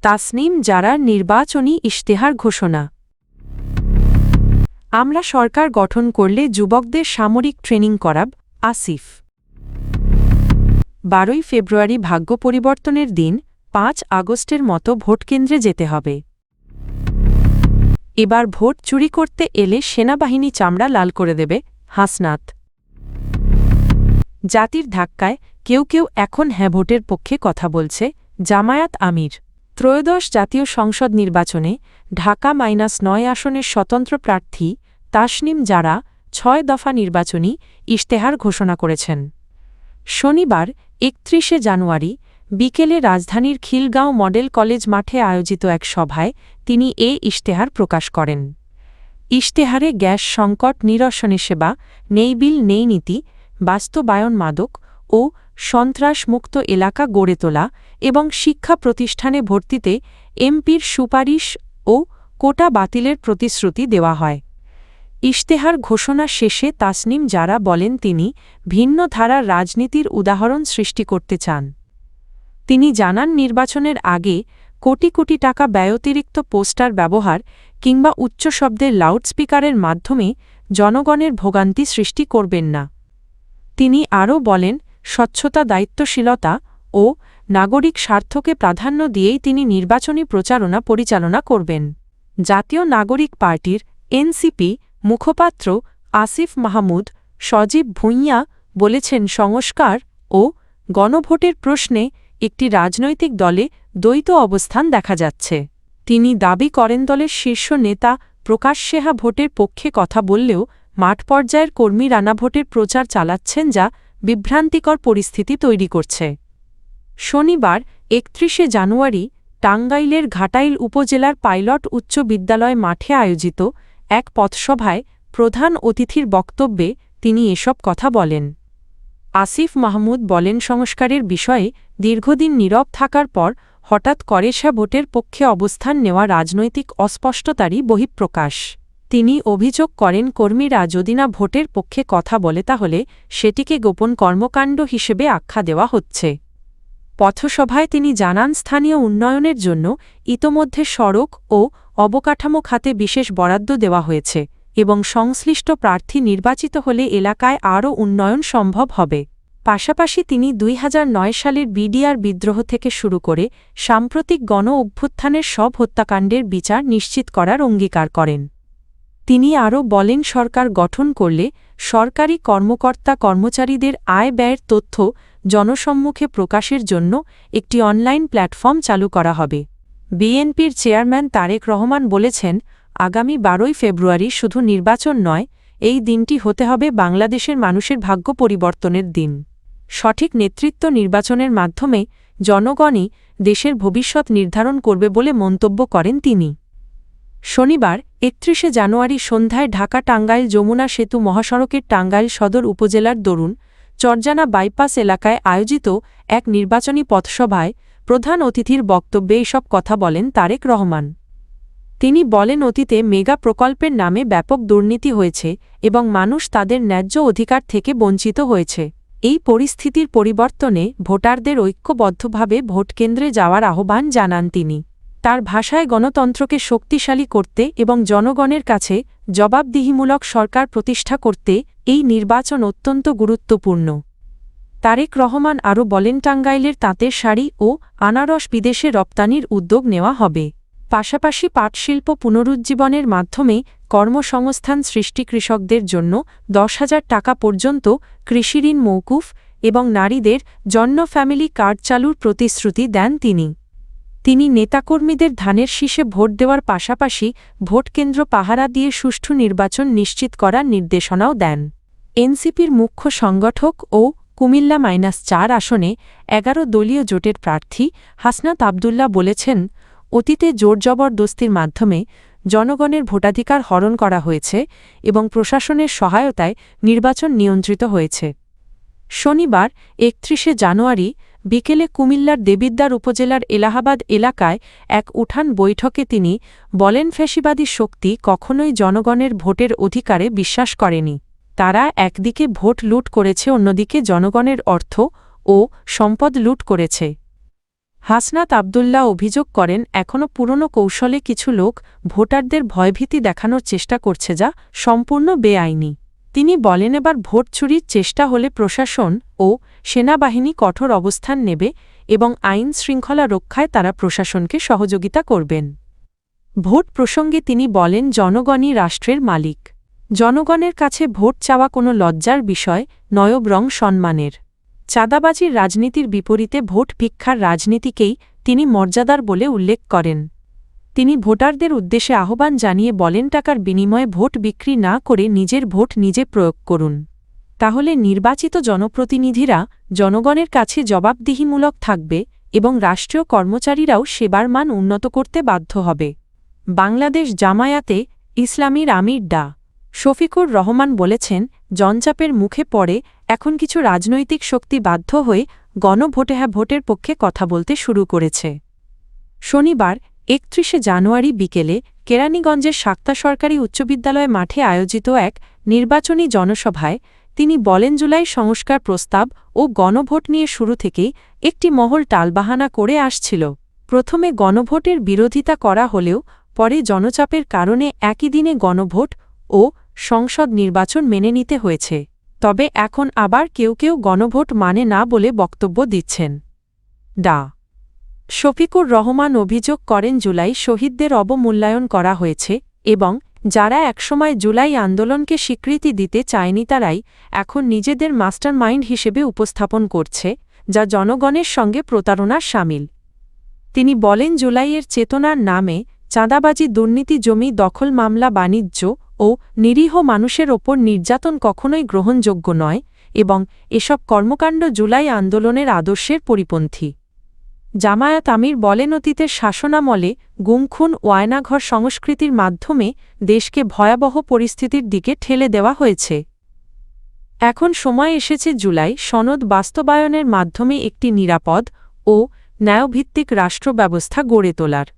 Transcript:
তাসনিম জারার নির্বাচনী ইশতেহার ঘোষণা। আমরা সরকার গঠন করলে যুবকদের সামরিক ট্রেনিং করাব, আসিফ। 12 ফেব্রুয়ারি ভাগ্য পরিবর্তনের দিন, 5 আগস্টের মতো ভোটকেন্দ্রে যেতে হবে। এবার ভোট চুরি করতে এলে সেনাবাহিনী চামড়া লাল করে দেবে, হাসনাত। জাতির ধাক্কায় কেউ কেউ এখন হ্যাঁ ভোটের পক্ষে কথা বলছে, জামায়াত আমির। ত্রয়োদশ জাতীয় সংসদ নির্বাচনে ঢাকা -9 আসনের স্বতন্ত্র প্রার্থী তাসনিম জারা 6 দফা নির্বাচনী ইশতেহার ঘোষণা করেছেন। শনিবার 31 জানুয়ারি বিকেলে রাজধানীর খিলগাঁও মডেল কলেজ মাঠে আয়োজিত এক সভায় তিনি এ ইশতেহার প্রকাশ করেন। ইশতেহারে গ্যাস সংকট নিরসনে সেবা, নেই বিল নেই নীতি, বাস্তবায়ন মাদক ও সন্ত্রাসমুক্ত এলাকা গড়ে তোলা এবং শিক্ষা প্রতিষ্ঠানে ভর্তিতে এমপির সুপারিশ ও কোটা বাতিলের প্রতিশ্রুতি দেওয়া হয়। ইশতেহার ঘোষণা শেষে তাসনিম জারা বলেন তিনি ভিন্ন ধারার রাজনীতির উদাহরণ সৃষ্টি করতে চান। তিনি জানান নির্বাচনের আগে কোটি কোটি টাকা ব্যয়তিরিক্ত পোস্টার ব্যবহার কিংবা উচ্চ শব্দের লাউডস্পিকারের মাধ্যমে জনগণের ভোগান্তি সৃষ্টি করবেন না। তিনি আরও বলেন স্বচ্ছতা, দায়িত্বশীলতা ও নাগরিক স্বার্থকে প্রাধান্য দিয়েই তিনি নির্বাচনী প্রচারণা পরিচালনা করবেন। জাতীয় নাগরিক পার্টির এনসিপি মুখপাত্র আসিফ মাহমুদ সজীব ভুঁইয়া বলেছেন সংস্কার ও গণভোটের প্রশ্নে একটি রাজনৈতিক দলে দ্বৈত অবস্থান দেখা যাচ্ছে। তিনি দাবি করেন দলের শীর্ষ নেতা প্রকাশ্যে হ্যাঁ ভোটের পক্ষে কথা বললেও মাঠ পর্যায়ের কর্মী রানা ভোটের প্রচার চালাচ্ছেন, যা বিভ্রান্তিকর পরিস্থিতি তৈরি করছে। শনিবার 31 জানুয়ারি টাঙ্গাইলের ঘাটাইল উপজেলার পাইলট উচ্চ বিদ্যালয় মাঠে আয়োজিত এক পথসভায় প্রধান অতিথির বক্তব্যে তিনি এসব কথা বলেন। আসিফ মাহমুদ বলেন সংস্কারের বিষয়ে দীর্ঘদিন নীরব থাকার পর হঠাৎ করে ভোটের পক্ষে অবস্থান নেওয়া রাজনৈতিক অস্পষ্টতারই বহিঃপ্রকাশ। তিনি অভিযোগ করেন কর্মীরা যদি না ভোটের পক্ষে কথা বলে তাহলে সেটিকে গোপন কর্মকাণ্ড হিসেবে আখ্যা দেওয়া হচ্ছে। পথসভায় তিনি জানান স্থানীয় উন্নয়নের জন্য ইতোমধ্যে সড়ক ও অবকাঠামো খাতে বিশেষ বরাদ্দ দেওয়া হয়েছে এবং সংশ্লিষ্ট প্রার্থী নির্বাচিত হলে এলাকায় আরও উন্নয়ন সম্ভব হবে। পাশাপাশি তিনি 2009 সালের বিডিআর বিদ্রোহ থেকে শুরু করে সাম্প্রতিক গণ অভ্যুত্থানের সব হত্যাকাণ্ডের বিচার নিশ্চিত করার অঙ্গীকার করেন। তিনি আরও বলেন সরকার গঠন করলে সরকারি কর্মকর্তা কর্মচারীদের আয় ব্যয়ের তথ্য জনসম্মুখে প্রকাশের জন্য একটি অনলাইন প্ল্যাটফর্ম চালু করা হবে। বিএনপির চেয়ারম্যান তারেক রহমান বলেছেন আগামী 12 ফেব্রুয়ারি শুধু নির্বাচন নয়, এই দিনটি হতে হবে বাংলাদেশের মানুষের ভাগ্য পরিবর্তনের দিন। সঠিক নেতৃত্ব নির্বাচনের মাধ্যমে জনগণই দেশের ভবিষ্যৎ নির্ধারণ করবে বলে মন্তব্য করেন তিনি। শনিবার 31 জানুয়ারি সন্ধ্যায় ঢাকা টাঙ্গাইল যমুনা সেতু মহাসড়কের টাঙ্গাইল সদর উপজেলার দরুন চরজানা বাইপাস এলাকায় আয়োজিত এক নির্বাচনী পথসভায় প্রধান অতিথির বক্তব্যে এসব কথা বলেন তারেক রহমান। তিনি বলেন অতীতে মেগা প্রকল্পের নামে ব্যাপক দুর্নীতি হয়েছে এবং মানুষ তাদের ন্যায্য অধিকার থেকে বঞ্চিত হয়েছে। এই পরিস্থিতির পরিবর্তনে ভোটারদের ঐক্যবদ্ধভাবে ভোটকেন্দ্রে যাওয়ার আহ্বান জানান তিনি। তার ভাষায় গণতন্ত্রকে শক্তিশালী করতে এবং জনগণের কাছে জবাবদিহিমূলক সরকার প্রতিষ্ঠা করতে এই নির্বাচন অত্যন্ত গুরুত্বপূর্ণ। তারেক রহমান আরও বলেন টাঙ্গাইলের তাঁতের শাড়ি ও আনারস বিদেশে রপ্তানির উদ্যোগ নেওয়া হবে। পাশাপাশি পাটশিল্প পুনরুজ্জীবনের মাধ্যমে কর্মসংস্থান সৃষ্টি, কৃষকদের জন্য 10,000 টাকা পর্যন্ত কৃষিঋণ মওকুফ এবং নারীদের জন্য ফ্যামিলি কার্ড চালুর প্রতিশ্রুতি দেন তিনি। তিনি নেতাকর্মীদের ধানের শীষে ভোট দেওয়ার পাশাপাশি ভোটকেন্দ্র পাহারা দিয়ে সুষ্ঠু নির্বাচন নিশ্চিত করার নির্দেশনাও দেন। এনসিপির মুখ্য সংগঠক ও কুমিল্লা -4 আসনে 11 দলীয় জোটের প্রার্থী হাসনাত আবদুল্লাহ বলেছেন অতীতে জোর-জবরদস্তির মাধ্যমে জনগণের ভোটাধিকার হরণ করা হয়েছে এবং প্রশাসনের সহায়তায় নির্বাচন নিয়ন্ত্রিত হয়েছে। শনিবার 31 জানুয়ারি বিকেলে কুমিল্লার দেবিদ্বার উপজেলার এলাহাবাদ এলাকায় এক উঠান বৈঠকে তিনি বলেন ফ্যাসিবাদী শক্তি কখনোই জনগণের ভোটের অধিকারে বিশ্বাস করেনি। তারা একদিকে ভোট লুট করেছে, অন্যদিকে জনগণের অর্থ ও সম্পদ লুট করেছে। হাসনাত আবদুল্লাহ অভিযোগ করেন এখনও পুরনো কৌশলে কিছু লোক ভোটারদের ভয়ভীতি দেখানোর চেষ্টা করছে যা সম্পূর্ণ বেআইনি। তিনি বলেন এবার ভোট চুরির চেষ্টা হলে প্রশাসন ও সেনাবাহিনী কঠোর অবস্থান নেবে এবং আইন শৃঙ্খলা রক্ষায় তারা প্রশাসনকে সহযোগিতা করবেন। ভোট প্রসঙ্গে তিনি বলেন জনগণই রাষ্ট্রের মালিক। জনগণের কাছে ভোট চাওয়া কোনো লজ্জার বিষয় নয় বরং সম্মানের। চাঁদাবাজির রাজনীতির বিপরীতে ভোট ভিক্ষার রাজনীতিকেই তিনি মর্যাদার বলে উল্লেখ করেন। তিনি ভোটারদের উদ্দেশ্যে আহ্বান জানিয়ে বলেন টাকার বিনিময়ে ভোট বিক্রি না করে নিজের ভোট নিজে প্রয়োগ করুন। তাহলে নির্বাচিত জনপ্রতিনিধিরা জনগণের কাছে জবাবদিহিমূলক থাকবে এবং রাষ্ট্রীয় কর্মচারীরাও সেবার মান উন্নত করতে বাধ্য হবে। বাংলাদেশ জামায়াতে ইসলামীর আমির ডা. শফিকুর রহমান বলেছেন জনচাপের মুখে পড়ে এখন কিছু রাজনৈতিক শক্তি বাধ্য হয়ে গণভোটে হ্যাঁ ভোটের পক্ষে কথা বলতে শুরু করেছে। শনিবার ৩১ জানুয়ারি বিকেলে কেরানীগঞ্জের শাক্তা সরকারি উচ্চ বিদ্যালয় মাঠে আয়োজিত এক নির্বাচনী জনসভায় তিনি বলেন জুলাই সংস্কার প্রস্তাব ও গণভোট নিয়ে শুরু থেকেই একটি মহল টালবাহানা করে আসছিল। প্রথমে গণভোটের বিরোধিতা করা হলেও পরে জনচাপের কারণে একই দিনে গণভোট ও সংসদ নির্বাচন মেনে নিতে হয়েছে। তবে এখন আবার কেউ কেউ গণভোট মানে না বলে বক্তব্য দিচ্ছেন। ডা. শফিকুর রহমান অভিযোগ করেন জুলাই শহীদদের অবমূল্যায়ন করা হয়েছে এবং যারা একসময় জুলাই আন্দোলনকে স্বীকৃতি দিতে চায়নি তারাই এখন নিজেদের মাস্টারমাইন্ড হিসেবে উপস্থাপন করছে, যা জনগণের সঙ্গে প্রতারণার শামিল। তিনি বলেন জুলাইয়ের চেতনার নামে চাঁদাবাজি, দুর্নীতি, জমি দখল, মামলা, বাণিজ্য ও নিরীহ মানুষের ওপর নির্যাতন কখনোই গ্রহণযোগ্য নয় এবং এসব কর্মকাণ্ড জুলাই আন্দোলনের আদর্শের পরিপন্থী। জামায়াত আমির বলেন অতীতের শাসনামলে গুমখুন ও আয়নাঘর সংস্কৃতির মাধ্যমে দেশকে ভয়াবহ পরিস্থিতির দিকে ঠেলে দেওয়া হয়েছে। এখন সময় এসেছে জুলাই সনদ বাস্তবায়নের মাধ্যমে একটি নিরাপদ ও ন্যায়ভিত্তিক রাষ্ট্র ব্যবস্থা গড়ে তোলার।